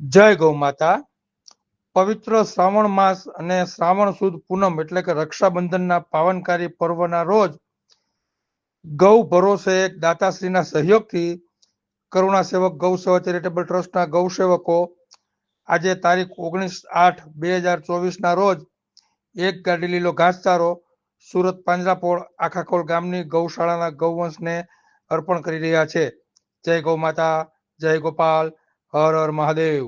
જય ગૌ માતા. પવિત્ર શ્રાવણ માસ અને શ્રાવણ સુદ પૂનમ એટલે કે રક્ષાબંધનના પાવનકારી પર્વના રોજ ગૌ ભરોસે દાતાશ્રીના સહયોગથી કરુણા સેવક ગૌ સેવા ચેરિટેબલ ટ્રસ્ટના ગૌસેવકો આજે તારીખ 19/8/2024 રોજ એક ગાડી લીલો ઘાસચારો સુરત પાંજરાપોળ આખાખોલ ગામની ગૌશાળાના ગૌવંશને અર્પણ કરી રહ્યા છે. જય ગૌ માતા, જય ગોપાલ, હર હર મહાદેવ.